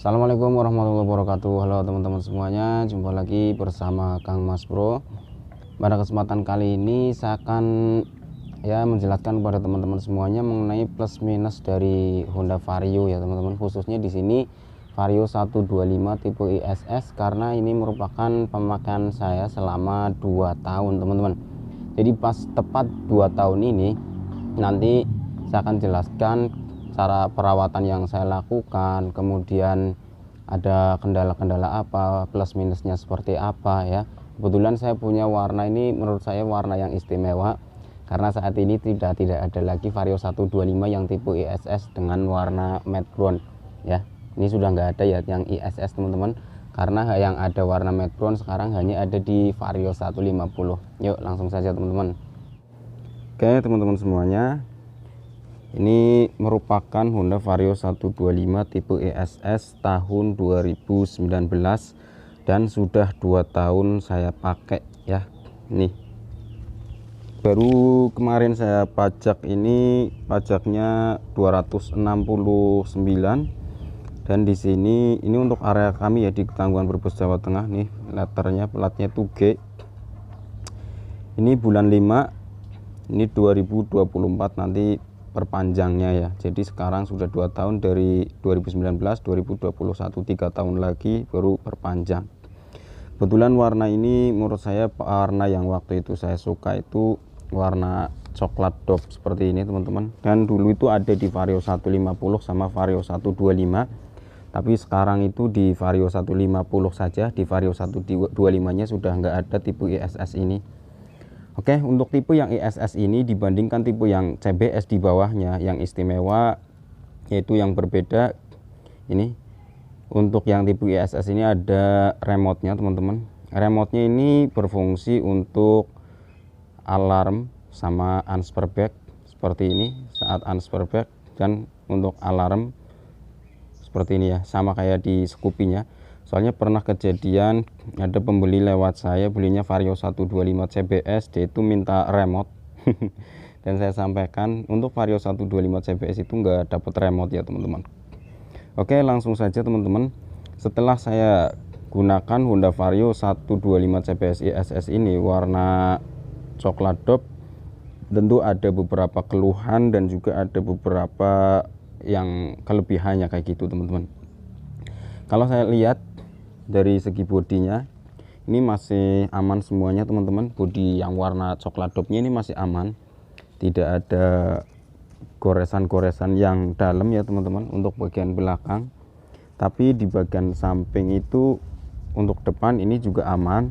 Assalamualaikum warahmatullahi wabarakatuh. Halo teman-teman semuanya, jumpa lagi bersama Kang Mas Bro. Pada kesempatan kali ini saya akan menjelaskan kepada teman-teman semuanya mengenai plus minus dari Honda Vario ya teman-teman. Khususnya di sini Vario 125 tipe ISS, karena ini merupakan pemakaian saya selama 2 tahun teman-teman. Jadi pas tepat 2 tahun ini nanti saya akan jelaskan cara perawatan yang saya lakukan, kemudian ada kendala-kendala apa, plus minusnya seperti apa ya. Kebetulan saya punya warna ini, menurut saya warna yang istimewa, karena saat ini tidak ada lagi Vario 125 yang tipe ISS dengan warna matte brown ya. Ini sudah nggak ada ya yang ISS teman-teman, karena yang ada warna matte brown sekarang hanya ada di Vario 150. Yuk langsung saja teman-teman. Oke teman-teman semuanya, ini merupakan Honda Vario 125 tipe ISS tahun 2019 dan sudah 2 tahun saya pakai ya. Nih, baru kemarin saya pajak, ini pajaknya 269, dan di sini ini untuk area kami ya di Ketanggungan Brebes Jawa Tengah. Nih letternya, platnya itu G. Ini bulan 5 ini 2024 nanti perpanjangnya ya. Jadi sekarang sudah 2 tahun, dari 2019 2021, 3 tahun lagi baru perpanjang. Kebetulan warna ini menurut saya warna yang waktu itu saya suka, itu warna coklat dop seperti ini teman-teman. Dan dulu itu ada di Vario 150 sama Vario 125, tapi sekarang itu di Vario 150 saja, di Vario 125 nya sudah nggak ada tipe ISS ini. Oke, untuk tipe yang ISS ini dibandingkan tipe yang CBS di bawahnya, yang istimewa yaitu yang berbeda ini. Untuk yang tipe ISS ini ada remote-nya teman-teman. Remote-nya ini berfungsi untuk alarm sama transfer back seperti ini saat transfer back, dan untuk alarm seperti ini ya, sama kayak di Scoopy-nya. Soalnya pernah kejadian ada pembeli lewat saya, belinya Vario 125 CBS, dia itu minta remote dan saya sampaikan untuk Vario 125 CBS itu nggak dapat remote ya teman-teman. Oke, langsung saja teman-teman. Setelah saya gunakan Honda Vario 125 CBS ISS ini warna coklat dop, tentu ada beberapa keluhan dan juga ada beberapa yang kelebihannya kayak gitu teman-teman. Kalau saya lihat dari segi bodinya ini masih aman semuanya teman-teman. Bodi yang warna coklat dopnya ini masih aman, tidak ada goresan-goresan yang dalam ya teman-teman untuk bagian belakang. Tapi di bagian samping itu untuk depan ini juga aman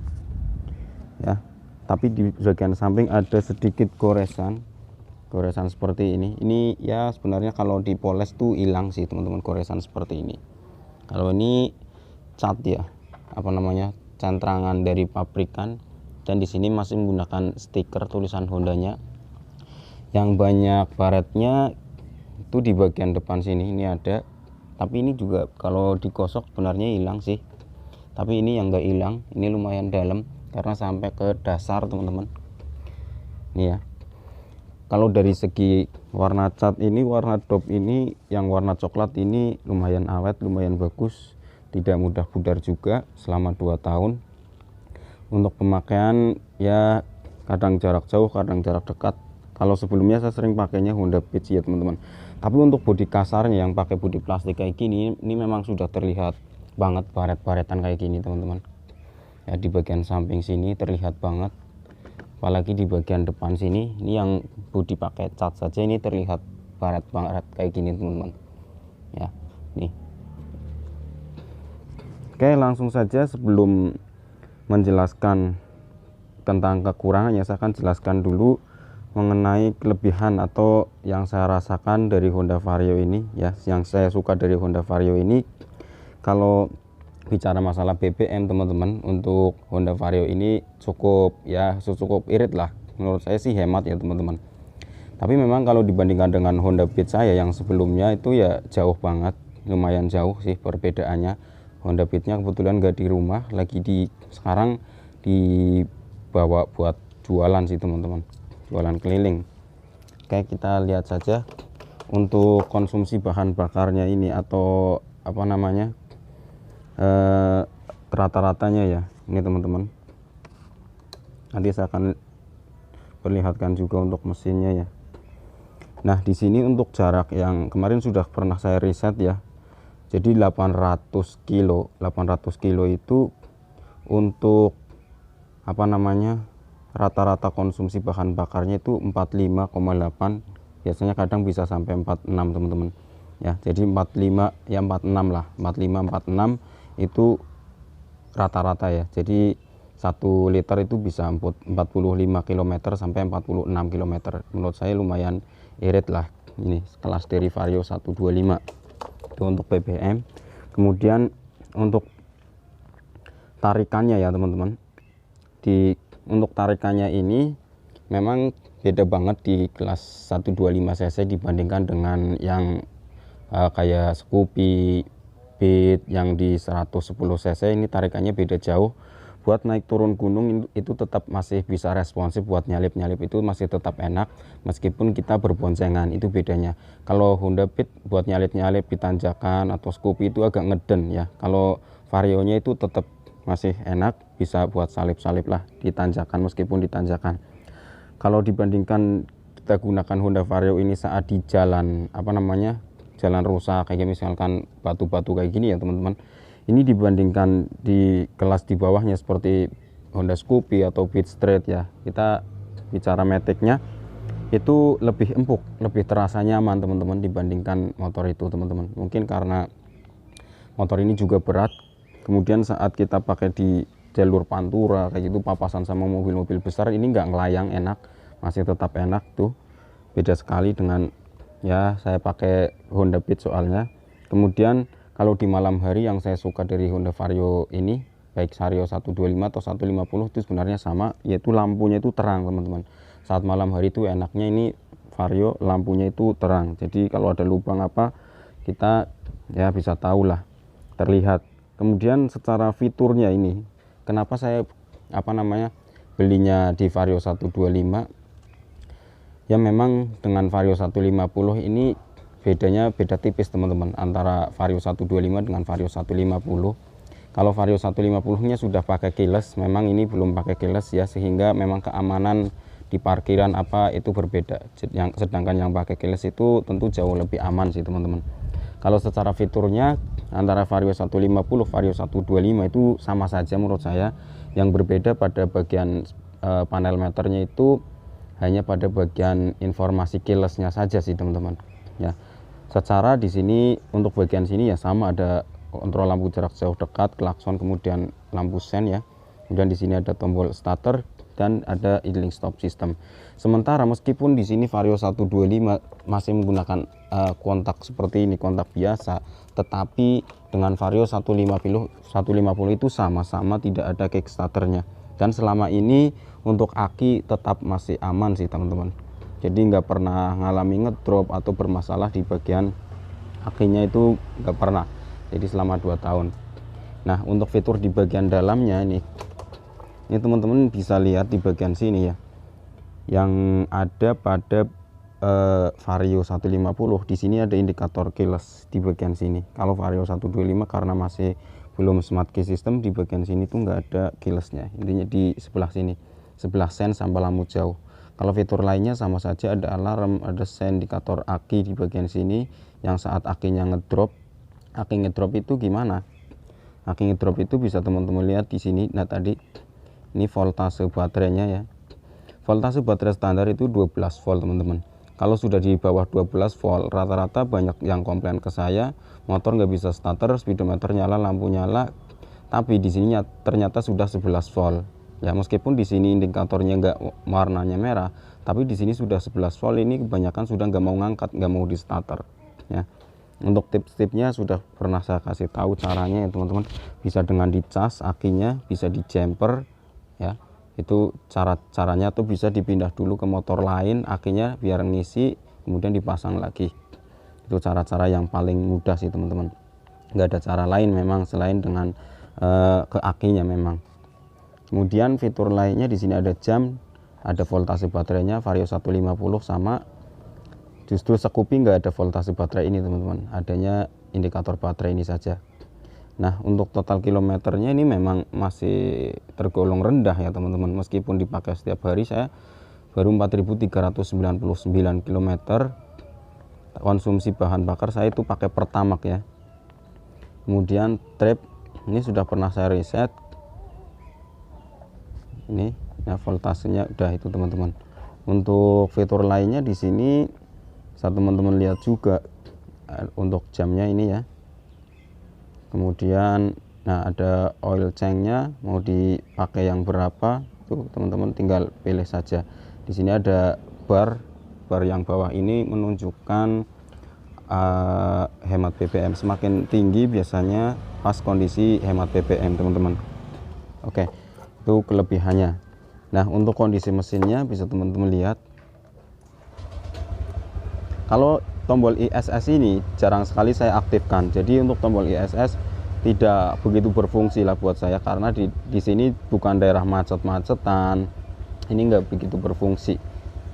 ya, tapi di bagian samping ada sedikit goresan seperti ini ya. Sebenarnya kalau dipoles tuh hilang sih teman-teman goresan seperti ini. Kalau ini cat ya, centrangan dari pabrikan, dan di sini masih menggunakan stiker tulisan Hondanya. Yang banyak baretnya itu di bagian depan sini, ini ada, tapi ini juga kalau digosok sebenarnya hilang sih, tapi ini yang enggak hilang, ini lumayan dalam karena sampai ke dasar teman-teman. Ini ya. Kalau dari segi warna cat ini, warna dop ini yang warna coklat ini lumayan awet, lumayan bagus, tidak mudah pudar juga selama 2 tahun. Untuk pemakaian ya kadang jarak jauh, kadang jarak dekat. Kalau sebelumnya saya sering pakainya Honda Pitch ya teman-teman. Tapi untuk bodi kasarnya yang pakai bodi plastik kayak gini, ini memang sudah terlihat banget baret-baretan kayak gini teman-teman. Ya di bagian samping sini terlihat banget. Apalagi di bagian depan sini, ini yang bodi pakai cat saja ini terlihat baret-baret kayak gini teman-teman. Ya, nih. Oke, langsung saja sebelum menjelaskan tentang kekurangannya, saya akan jelaskan dulu mengenai kelebihan atau yang saya rasakan dari Honda Vario ini ya. Yang saya suka dari Honda Vario ini, kalau bicara masalah BBM teman-teman, untuk Honda Vario ini cukup irit lah, menurut saya sih hemat ya teman-teman. Tapi memang kalau dibandingkan dengan Honda Beat saya yang sebelumnya itu ya jauh banget, lumayan jauh sih perbedaannya. Honda Beat-nya kebetulan nggak di rumah, lagi sekarang dibawa buat jualan sih teman-teman, jualan keliling. Oke, kita lihat saja untuk konsumsi bahan bakarnya ini, atau rata-ratanya ya. Ini teman-teman, nanti saya akan perlihatkan juga untuk mesinnya ya. Nah di sini untuk jarak yang kemarin sudah pernah saya riset ya, jadi 800 kilo itu untuk apa namanya, rata-rata konsumsi bahan bakarnya itu 45,8, biasanya kadang bisa sampai 46 teman-teman ya. Jadi 45 ya 46 lah, 45 46 itu rata-rata ya. Jadi 1 liter itu bisa 45 km sampai 46 km. Menurut saya lumayan irit lah, ini kelas dari Vario 125 itu untuk BBM. Kemudian untuk tarikannya ya teman-teman, untuk tarikannya ini memang beda banget di kelas 125 cc dibandingkan dengan yang kayak Scoopy, Beat yang di 110 cc. Ini tarikannya beda jauh. Buat naik turun gunung itu tetap masih bisa responsif, buat nyalip-nyalip itu masih tetap enak meskipun kita berboncengan, itu bedanya. Kalau Honda Beat buat nyalip-nyalip di tanjakan atau Scoopy itu agak ngeden ya. Kalau Varionya itu tetap masih enak, bisa buat salip-salip lah di tanjakan meskipun di tanjakan. Kalau dibandingkan kita gunakan Honda Vario ini saat di jalan apa namanya, jalan rusak kayak misalkan batu-batu kayak gini ya teman-teman, ini dibandingkan di kelas di bawahnya seperti Honda Scoopy atau Beat Street ya, kita bicara maticnya itu lebih empuk, lebih terasa nyaman teman-teman dibandingkan motor itu teman-teman. Mungkin karena motor ini juga berat, kemudian saat kita pakai di jalur pantura kayak gitu, papasan sama mobil-mobil besar, ini nggak ngelayang, enak, masih tetap enak tuh. Beda sekali dengan ya saya pakai Honda Beat soalnya. Kemudian kalau di malam hari yang saya suka dari Honda Vario ini, baik Vario 125 atau 150 itu sebenarnya sama, yaitu lampunya itu terang teman-teman. Saat malam hari itu enaknya ini Vario lampunya itu terang, jadi kalau ada lubang apa kita ya bisa tahu lah, terlihat. Kemudian secara fiturnya ini, kenapa saya apa namanya belinya di Vario 125 ya, memang dengan Vario 150 ini beda tipis teman-teman antara Vario 125 dengan Vario 150. Kalau Vario 150 nya sudah pakai keyless, memang ini belum pakai keyless ya, sehingga memang keamanan di parkiran apa itu berbeda. Sedangkan yang pakai keyless itu tentu jauh lebih aman sih teman-teman. Kalau secara fiturnya antara Vario 150 Vario 125 itu sama saja menurut saya. Yang berbeda pada bagian panel meternya itu hanya pada bagian informasi keylessnya saja sih teman-teman ya. Secara di sini untuk bagian sini ya sama, ada kontrol lampu jarak jauh dekat, klakson, kemudian lampu sen ya. Kemudian di sini ada tombol starter dan ada idling stop system. Sementara meskipun di sini Vario 125 masih menggunakan kontak seperti ini, kontak biasa, tetapi dengan Vario 150 itu sama-sama tidak ada kickstarternya. Dan selama ini untuk aki tetap masih aman sih teman-teman. Jadi nggak pernah ngalami ngedrop atau bermasalah di bagian akinya, itu nggak pernah. Jadi selama 2 tahun. Nah untuk fitur di bagian dalamnya ini teman-teman bisa lihat di bagian sini ya, yang ada pada Vario 150 di sini ada indikator keyless di bagian sini. Kalau Vario 125 karena masih belum smart key system, di bagian sini tuh nggak ada keylessnya, intinya di sebelah sini, sebelah sen sampai lampu jauh. Kalau fitur lainnya sama saja, ada alarm, ada sen, indikator aki di bagian sini yang saat akinya ngedrop. Aki ngedrop itu gimana? Aki ngedrop itu bisa teman-teman lihat di sini. Nah tadi ini voltase baterainya ya. Voltase baterai standar itu 12 volt teman-teman. Kalau sudah di bawah 12 volt, rata-rata banyak yang komplain ke saya, motor nggak bisa starter, speedometer nyala, lampu nyala, tapi di sini ternyata sudah 11 volt. Ya meskipun di sini indikatornya nggak warnanya merah, tapi di sini sudah 11 volt. Ini kebanyakan sudah nggak mau ngangkat, nggak mau di starter ya. Untuk tips-tipsnya sudah pernah saya kasih tahu caranya ya teman-teman. Bisa dengan dicas akinya, bisa di jumper ya. Itu caranya tuh bisa dipindah dulu ke motor lain akinya biar ngisi, kemudian dipasang lagi. Itu cara-cara yang paling mudah sih teman-teman. Nggak ada cara lain memang selain dengan ke akinya memang. Kemudian fitur lainnya di sini ada jam, ada voltase baterainya. Vario 150 sama. Justru Scoopy nggak ada voltase baterai ini teman-teman, adanya indikator baterai ini saja. Nah untuk total kilometernya ini memang masih tergolong rendah ya teman-teman, meskipun dipakai setiap hari saya baru 4.399 km. Konsumsi bahan bakar saya itu pakai Pertamax ya. Kemudian trip ini sudah pernah saya reset, ini ya voltasenya udah itu teman-teman. Untuk fitur lainnya di sini saat teman-teman lihat juga untuk jamnya ini ya. Kemudian nah ada oil chanknya, mau dipakai yang berapa tuh teman-teman tinggal pilih saja. Di sini ada bar yang bawah ini menunjukkan hemat BBM. Semakin tinggi biasanya pas kondisi hemat BBM teman-teman. Oke, itu kelebihannya. Nah untuk kondisi mesinnya bisa teman-teman lihat, kalau tombol ISS ini jarang sekali saya aktifkan. Jadi untuk tombol ISS tidak begitu berfungsi lah buat saya, karena di sini bukan daerah macet-macetan. Ini nggak begitu berfungsi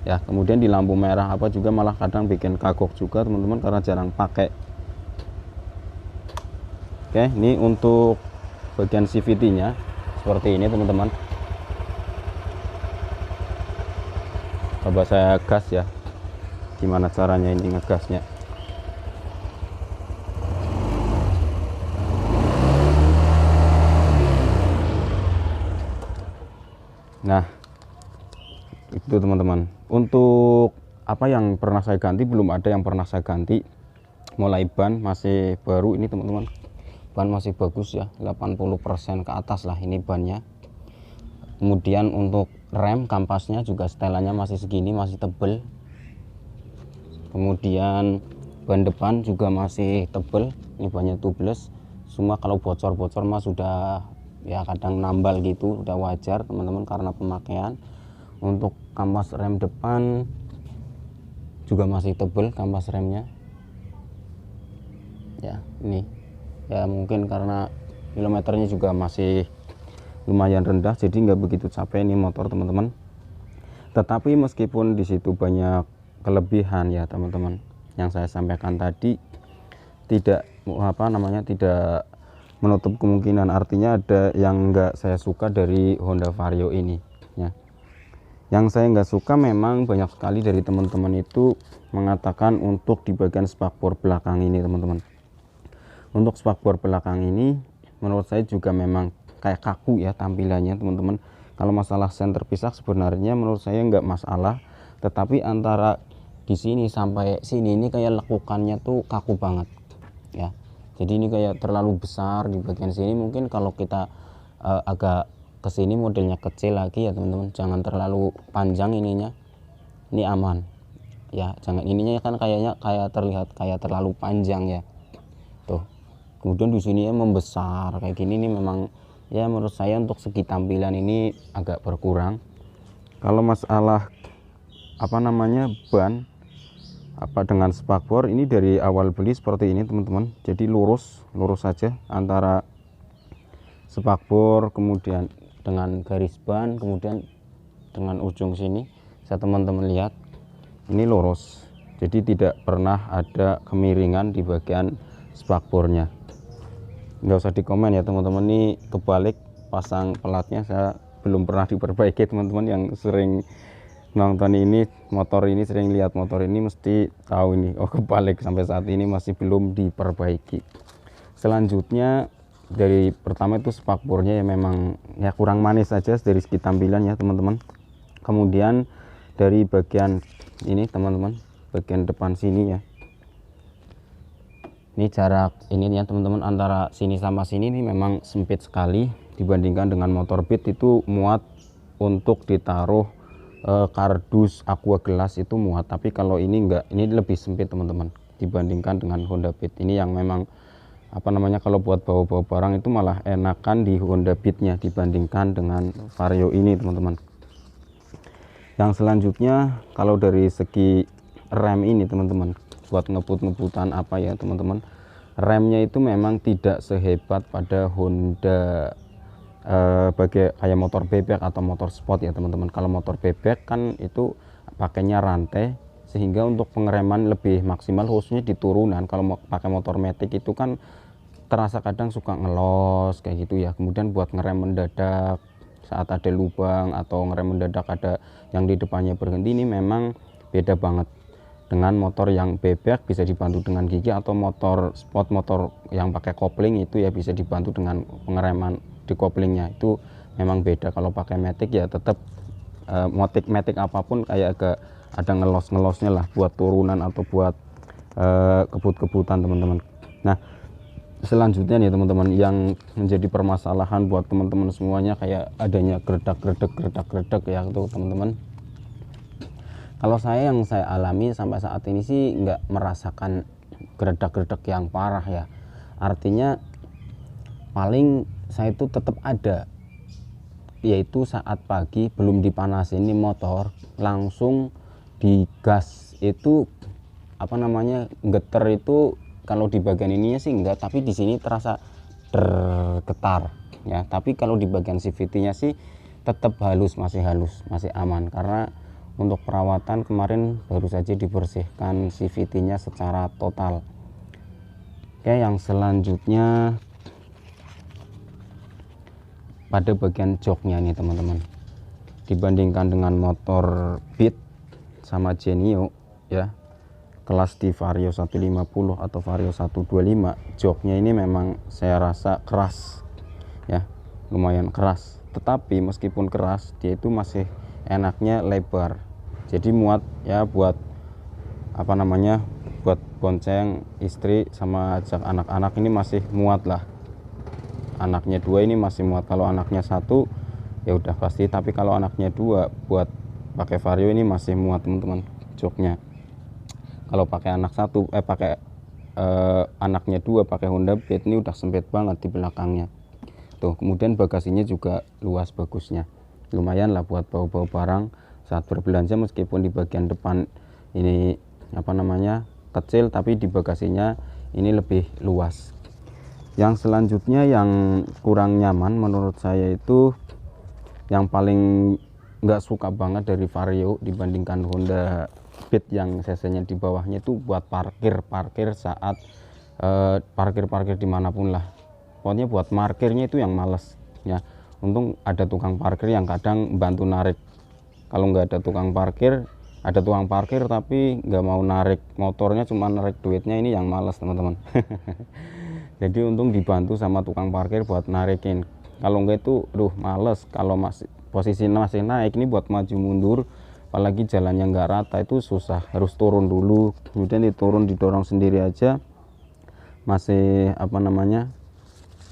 ya. Kemudian di lampu merah apa juga malah kadang bikin kagok juga teman-teman, karena jarang pakai. Oke, ini untuk bagian CVT-nya seperti ini teman-teman. Coba saya gas ya, gimana caranya ini ngegasnya. Nah itu teman-teman. Untuk apa yang pernah saya ganti, belum ada yang pernah saya ganti. Mulai ban masih baru ini teman-teman, ban masih bagus ya, 80% ke atas lah ini bannya. Kemudian untuk rem kampasnya juga setelannya masih segini, masih tebel. Kemudian ban depan juga masih tebel, ini bannya tubeless. Cuma kalau bocor-bocor mah sudah ya kadang nambal gitu, udah wajar teman-teman karena pemakaian. Untuk kampas rem depan juga masih tebel kampas remnya ya. Ini ya mungkin karena kilometernya juga masih lumayan rendah, jadi nggak begitu capek ini motor teman-teman. Tetapi meskipun di situ banyak kelebihan ya teman-teman yang saya sampaikan tadi, tidak tidak menutup kemungkinan, artinya ada yang nggak saya suka dari Honda Vario ini ya. Yang saya nggak suka memang banyak sekali dari teman-teman itu mengatakan untuk di bagian spakbor belakang ini teman-teman. Untuk spakbor belakang ini menurut saya juga memang kayak kaku ya tampilannya teman-teman. Kalau masalah sen terpisah sebenarnya menurut saya nggak masalah, tetapi antara di sini sampai sini ini kayak lekukannya tuh kaku banget ya. Jadi ini kayak terlalu besar di bagian sini. Mungkin kalau kita agak kesini modelnya kecil lagi ya teman-teman, jangan terlalu panjang ininya, ini aman ya. Jangan ininya kan kayaknya kayak terlihat kayak terlalu panjang ya tuh. Kemudian di sini ya membesar kayak gini, ini memang ya menurut saya untuk segi tampilan ini agak berkurang. Kalau masalah ban dengan spakbor ini dari awal beli seperti ini teman-teman, jadi lurus saja antara spakbor kemudian dengan garis ban, kemudian dengan ujung sini saya teman-teman lihat ini lurus, jadi tidak pernah ada kemiringan di bagian spakbornya. Nggak usah dikomen ya teman-teman, ini kebalik pasang pelatnya, saya belum pernah diperbaiki. Teman-teman yang sering nonton ini motor ini, sering lihat motor ini mesti tahu ini, oh kebalik, sampai saat ini masih belum diperbaiki. Selanjutnya dari pertama itu spakbornya ya memang ya kurang manis saja dari segi tampilan ya teman-teman. Kemudian dari bagian ini teman-teman, bagian depan sini ya, ini jarak ini ya teman-teman antara sini sama sini ini memang sempit sekali dibandingkan dengan motor Beat itu muat untuk ditaruh kardus aqua gelas itu muat, tapi kalau ini enggak, ini lebih sempit teman-teman dibandingkan dengan Honda Beat ini yang memang kalau buat bawa-bawa barang itu malah enakan di Honda Beat-nya dibandingkan dengan Vario ini teman-teman. Yang selanjutnya kalau dari segi rem ini teman-teman, buat ngebut-ngebutan apa ya teman-teman, remnya itu memang tidak sehebat pada Honda kayak motor bebek atau motor sport ya teman-teman. Kalau motor bebek kan itu pakainya rantai sehingga untuk pengereman lebih maksimal khususnya di turunan. Kalau mau pakai motor matic itu kan terasa kadang suka ngelos kayak gitu ya. Kemudian buat ngerem mendadak saat ada lubang atau ngerem mendadak ada yang di depannya berhenti, ini memang beda banget dengan motor yang bebek bisa dibantu dengan gigi, atau motor sport motor yang pakai kopling itu ya bisa dibantu dengan pengereman di koplingnya. Itu memang beda. Kalau pakai matic ya tetap matic apapun kayak agak ada ngelos-ngelosnya lah buat turunan atau buat kebut-kebutan teman-teman. Nah, selanjutnya nih teman-teman, yang menjadi permasalahan buat teman-teman semuanya kayak adanya gerdak-gerdak ya tuh teman-teman. Kalau yang saya alami sampai saat ini sih nggak merasakan gerdak-gerdak yang parah ya. Artinya paling saya itu tetap ada, yaitu saat pagi belum dipanasin ini motor langsung digas itu apa namanya getar itu. Kalau di bagian ininya sih enggak, tapi di sini terasa getar ya. Tapi kalau di bagian CVT-nya sih tetap halus, masih aman, karena untuk perawatan kemarin baru saja dibersihkan CVT-nya secara total. Oke, yang selanjutnya pada bagian joknya nih teman-teman, dibandingkan dengan motor Beat sama Genio ya, kelas di Vario 150 atau Vario 125, joknya ini memang saya rasa keras ya, lumayan keras. Tetapi meskipun keras, dia itu masih enaknya lebar, jadi muat ya buat apa namanya, buat bonceng istri sama ajak anak-anak ini masih muat lah. Anaknya 2 ini masih muat, kalau anaknya 1 ya udah pasti, tapi kalau anaknya 2 buat pakai Vario ini masih muat teman-teman joknya. Kalau pakai anak 1 pakai anaknya 2 pakai Honda Beat ini udah sempit banget di belakangnya tuh. Kemudian bagasinya juga luas, bagusnya lumayan lah buat bawa-bawa barang saat berbelanja, meskipun di bagian depan ini apa namanya kecil, tapi di bagasinya ini lebih luas. Yang selanjutnya yang kurang nyaman menurut saya itu, yang paling nggak suka banget dari Vario dibandingkan Honda Beat yang cc-nya di bawahnya, itu buat parkir saat parkir dimanapun lah. Pokoknya buat parkirnya itu yang males ya. Untung ada tukang parkir yang kadang bantu narik. Kalau nggak ada tukang parkir, ada tukang parkir tapi nggak mau narik motornya, cuma narik duitnya, ini yang males teman-teman. Jadi untung dibantu sama tukang parkir buat narikin. Kalau nggak itu males. Kalau masih posisinya masih naik ini buat maju mundur, apalagi jalannya nggak rata, itu susah, harus turun dulu, kemudian diturun didorong sendiri aja masih apa namanya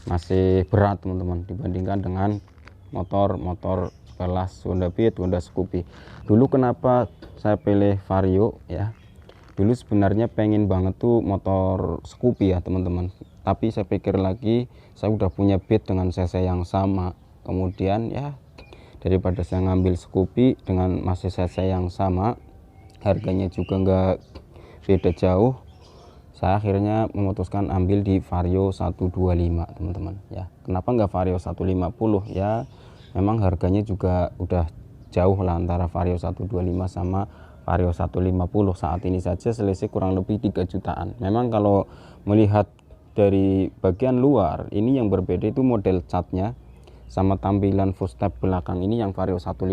masih berat teman-teman, dibandingkan dengan motor kelas Honda Beat, Honda Scoopy. Dulu kenapa saya pilih Vario ya, dulu sebenarnya pengen banget tuh motor Scoopy ya teman-teman, tapi saya pikir lagi, saya udah punya Beat dengan cc yang sama, kemudian ya daripada saya ngambil Scoopy dengan masih cc yang sama, harganya juga nggak beda jauh, saya akhirnya memutuskan ambil di Vario 125 teman-teman ya. Kenapa nggak Vario 150 ya, memang harganya juga udah jauh lah antara Vario 125 sama Vario 150. Saat ini saja selisih kurang lebih 3 jutaan. Memang kalau melihat dari bagian luar, ini yang berbeda itu model catnya sama tampilan footstep belakang. Ini yang Vario 150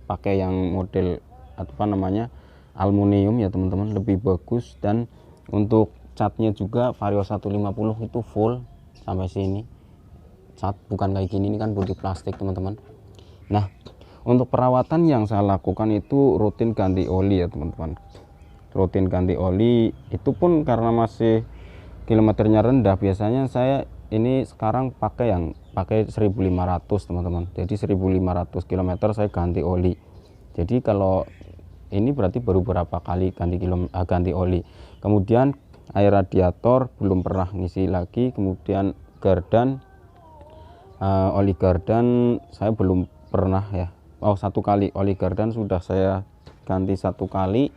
pakai yang model apa namanya aluminium ya teman-teman, lebih bagus. Dan untuk catnya juga Vario 150 itu full sampai sini cat, bukan kayak gini, ini kan bodi plastik teman-teman. Nah, untuk perawatan yang saya lakukan itu rutin ganti oli ya teman-teman, rutin ganti oli. Itu pun karena masih kilometernya rendah, biasanya saya ini sekarang pakai 1500 teman-teman. Jadi 1500 km saya ganti oli. Jadi kalau ini berarti baru berapa kali ganti oli. Kemudian air radiator belum pernah ngisi lagi. Kemudian gardan, oli gardan saya belum pernah ya. Satu kali oli gardan sudah saya ganti 1 kali.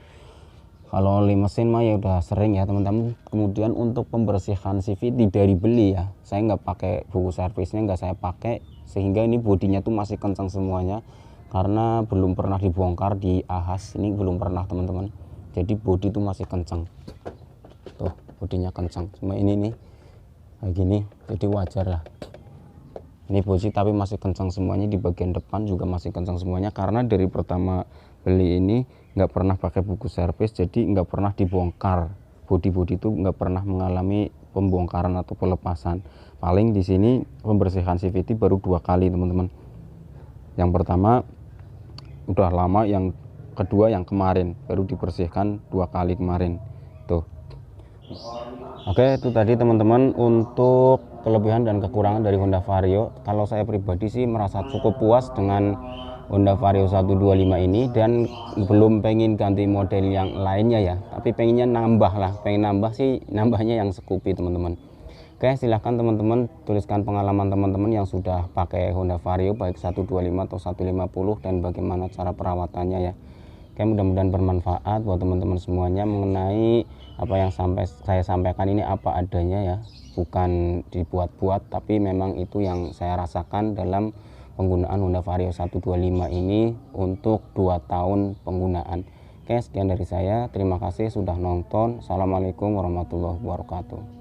Kalau oli mesin mah ya udah sering ya teman-teman. Kemudian untuk pembersihan CVT dari beli ya, saya nggak pakai buku servisnya, nggak saya pakai, sehingga ini bodinya tuh masih kencang semuanya, karena belum pernah dibongkar di ahas. Ini belum pernah teman-teman, jadi bodi tuh masih kencang tuh, bodinya kencang. Cuma ini nih kayak gini, jadi wajar lah. Ini busi tapi masih kencang semuanya, di bagian depan juga masih kencang semuanya, karena dari pertama beli ini nggak pernah pakai buku servis, jadi nggak pernah dibongkar. Bodi-bodi itu nggak pernah mengalami pembongkaran atau pelepasan. Paling di sini pembersihan CVT baru 2 kali teman-teman. Yang pertama udah lama, yang kedua yang kemarin baru dibersihkan 2 kali kemarin tuh. Oke, itu tadi teman-teman untuk kelebihan dan kekurangan dari Honda Vario. Kalau saya pribadi sih merasa cukup puas dengan Honda Vario 125 ini, dan belum pengen ganti model yang lainnya ya, tapi pengennya nambah lah, pengen nambah sih, nambahnya yang Scoopy teman-teman. Oke, silahkan teman-teman tuliskan pengalaman teman-teman yang sudah pakai Honda Vario baik 125 atau 150 dan bagaimana cara perawatannya ya. Oke, mudah-mudahan bermanfaat buat teman-teman semuanya mengenai apa yang saya sampaikan ini apa adanya ya, bukan dibuat-buat, tapi memang itu yang saya rasakan dalam penggunaan Honda Vario 125 ini untuk 2 tahun penggunaan. Oke, sekian dari saya, terima kasih sudah nonton. Assalamualaikum warahmatullahi wabarakatuh.